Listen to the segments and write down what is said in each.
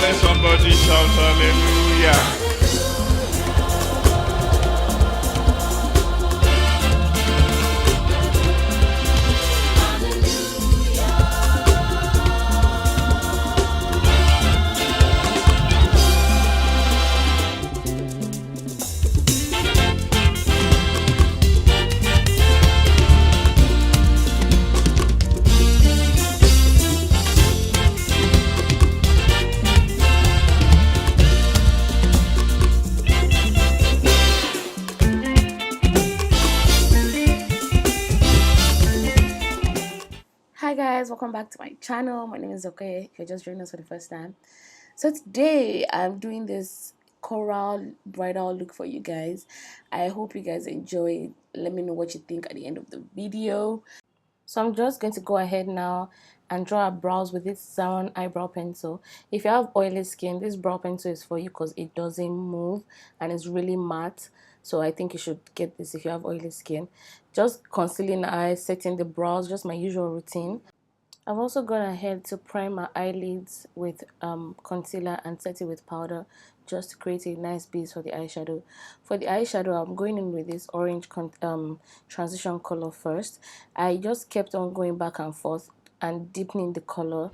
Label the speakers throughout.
Speaker 1: Let somebody shout hallelujah.
Speaker 2: Hi guys, welcome back to my channel. My name is Okay. If you're just joining us for the first time, so today I'm doing this coral bridal look for you guys. I hope you guys enjoy it. Let me know what you think at the end of the video. So I'm just going to go ahead now and draw our brows with this Zaron eyebrow pencil. If you have oily skin, this brow pencil is for you because it doesn't move and it's really matte. So I think you should get this if you have oily skin. Just concealing eyes, setting the brows, just my usual routine. I've also gone ahead to prime my eyelids with concealer and set it with powder just to create a nice base for the eyeshadow. For the eyeshadow, I'm going in with this orange transition color first. I just kept on going back and forth and deepening the color.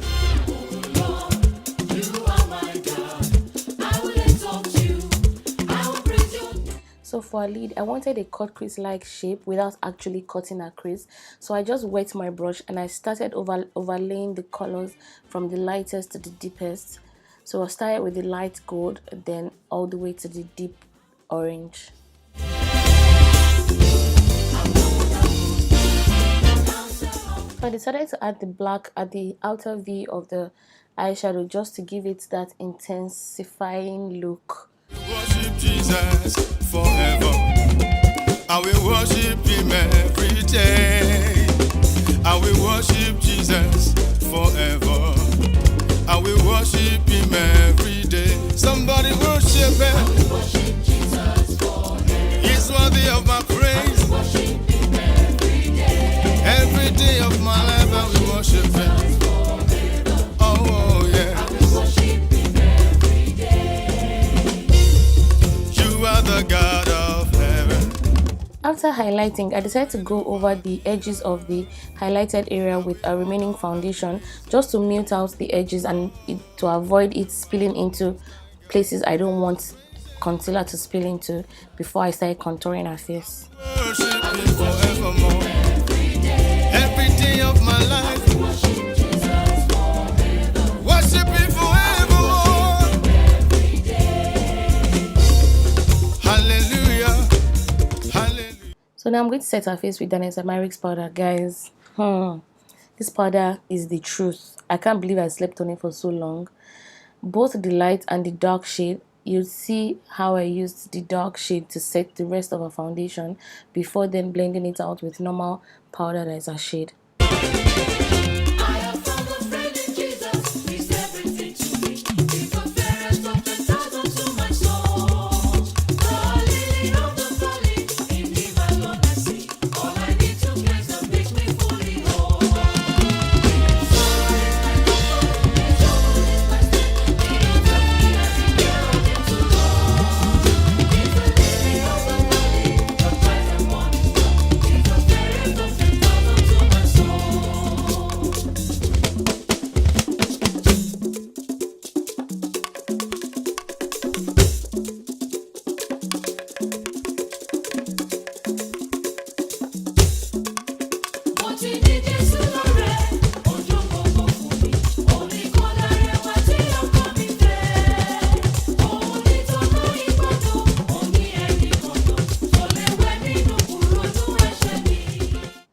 Speaker 2: So for a lid, I wanted a cut crease like shape without actually cutting a crease. So I just wet my brush and I started overlaying the colors from the lightest to the deepest. So I started with the light gold, then all the way to the deep orange. So I decided to add the black at the outer V of the eyeshadow just to give it that intensifying look.
Speaker 1: Worship Jesus forever. I will worship him every day. I will worship Jesus forever. I will worship him every day. Somebody worship him. I will worship Jesus forever. He's worthy of my praise. I will worship him every day. Every day of my life I will worship him. Oh yeah. I will worship him every day. You are the God of heaven.
Speaker 2: After highlighting, I decided to go over the edges of the highlighted area with a remaining foundation just to mute out the edges and to avoid it spilling into places I don't want concealer to spill into before I start contouring her face.
Speaker 1: Worship him forevermore. Every day of my life. Worship him forevermore. Hallelujah. Hallelujah.
Speaker 2: So now I'm going to set her face with Danessa Myricks powder, guys. This powder is the truth. I can't believe I slept on it for so long. Both the light and the dark shade, you'll see how I used the dark shade to set the rest of her foundation before then blending it out with normal powder that is a shade.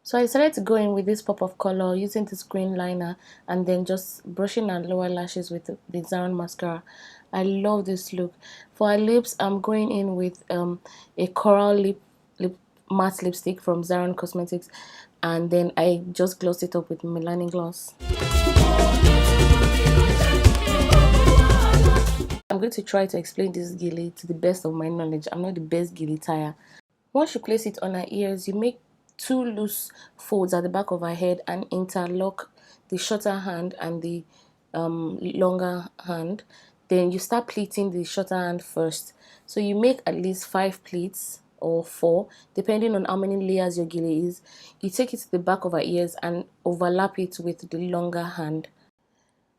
Speaker 2: So I decided to go in with this pop of color using this green liner and then just brushing our lower lashes with the Zaron mascara. I love this look. For our lips, I'm going in with a coral lip matte lipstick from Zaron Cosmetics, and then I just glossed it up with Milani Gloss. I'm going to try to explain this Gele to the best of my knowledge. I'm not the best Gele tire. Once you place it on her ears, you make 2 loose folds at the back of her head and interlock the shorter hand and the longer hand. then you start pleating the shorter hand first. So you make at least 5 pleats or 4 depending on how many layers your gele is. You take it to the back of her ears and overlap it with the longer hand.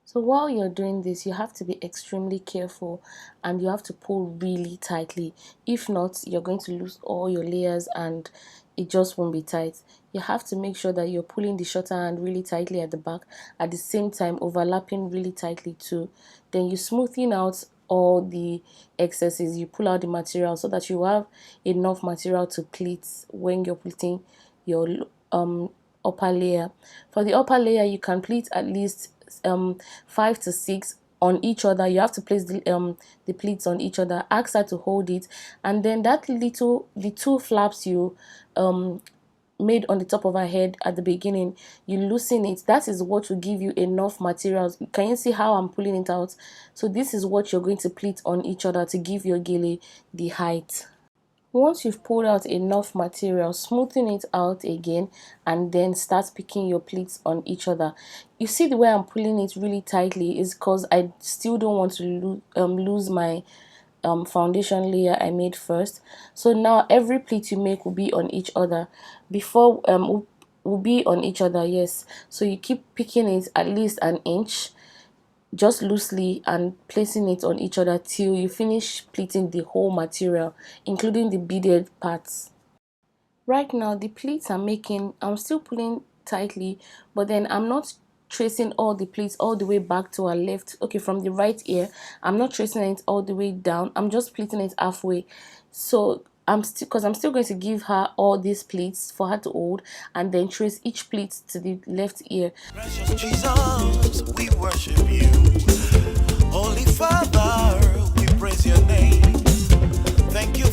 Speaker 2: So while you're doing this, you have to be extremely careful and you have to pull really tightly. If not, you're going to lose all your layers and it just won't be tight. You have to make sure that you're pulling the shorter hand really tightly at the back, at the same time overlapping really tightly too. Then you smoothing out all the excesses. You pull out the material so that you have enough material to pleat when you're pleating your upper layer. For the upper layer, you can pleat at least 5 to 6 on each other. You have to place the pleats on each other. Ask her to hold it, and then the 2 flaps you made on the top of her head at the beginning, you loosen it. That is what will give you enough materials. Can you see how I'm pulling it out? So this is what you're going to pleat on each other to give your gele the height. Once you've pulled out enough material, smoothen it out again and then start picking your pleats on each other. You see the way I'm pulling it really tightly is because I still don't want to lose my foundation layer I made first. So now every pleat you make will be on each other. Before will be on each other, yes. So you keep picking it at least an inch, just loosely, and placing it on each other till you finish pleating the whole material, including the beaded parts. Right now the pleats I'm making, I'm still pulling tightly, but then I'm not tracing all the pleats all the way back to our left. Okay, from the right ear, I'm not tracing it all the way down. I'm just pleating it halfway. So I'm still going to give her all these pleats for her to hold and then trace each pleat to the left ear.
Speaker 3: Precious Jesus, we worship you. Holy Father, we praise your name. Thank you,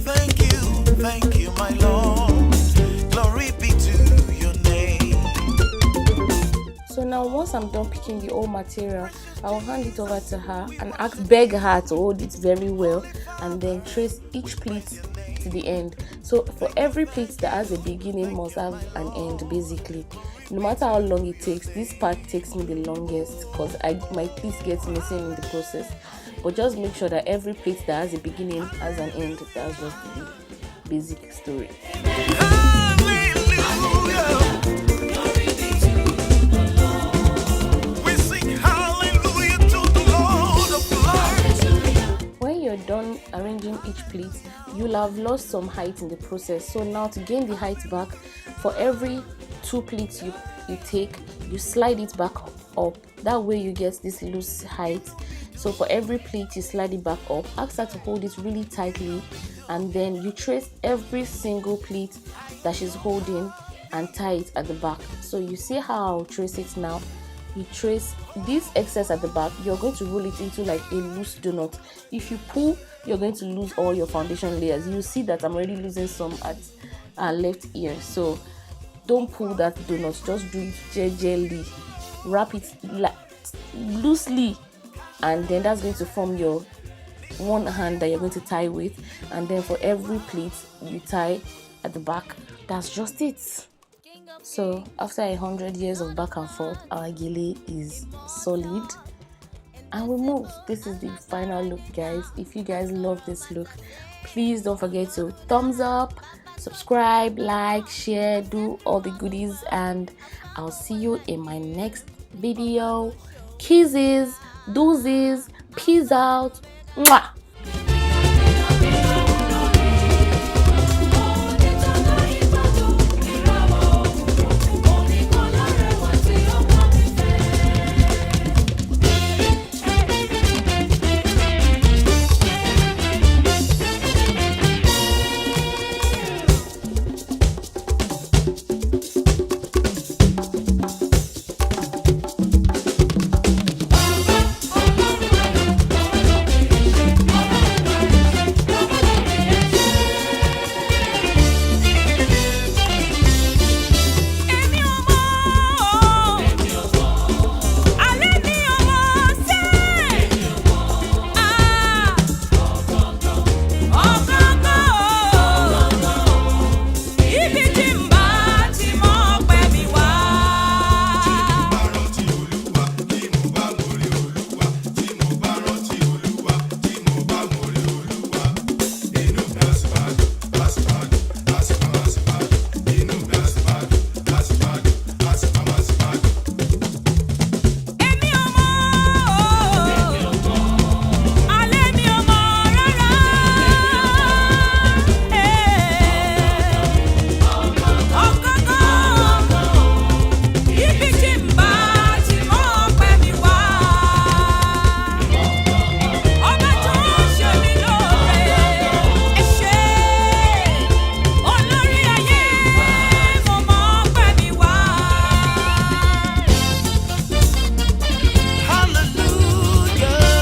Speaker 3: my Lord. Glory be to your name.
Speaker 2: So now once I'm done picking the old material, I'll hand it over to her and beg her to hold it very well and then trace each pleat to the end. So for every pleat that has a beginning must have an end, basically. No matter how long it takes, this part takes me the longest because my pleats get missing in the process. But just make sure that every pleat that has a beginning has an end. That's just the basic story. Done arranging each pleat, you'll have lost some height in the process. So now to gain the height back, for every 2 pleats you take, you slide it back up. That way you get this loose height. So for every pleat you slide it back up. Ask her to hold it really tightly and then you trace every single pleat that she's holding and tie it at the back. So you see how I'll trace it now. You trace this excess at the back, you're going to roll it into like a loose donut. If you pull, you're going to lose all your foundation layers. You see that I'm already losing some at our left ear, so don't pull that donut, just do it gently, wrap it loosely, and then that's going to form your one hand that you're going to tie with. And then for every pleat you tie at the back. That's just it. So after 100 years of back and forth, our gele is solid and we move. This is the final look, guys. If you guys love this look, please don't forget to thumbs up, subscribe, like, share, do all the goodies, and I'll see you in my next video. Kisses, deuces, peace out. Mwah.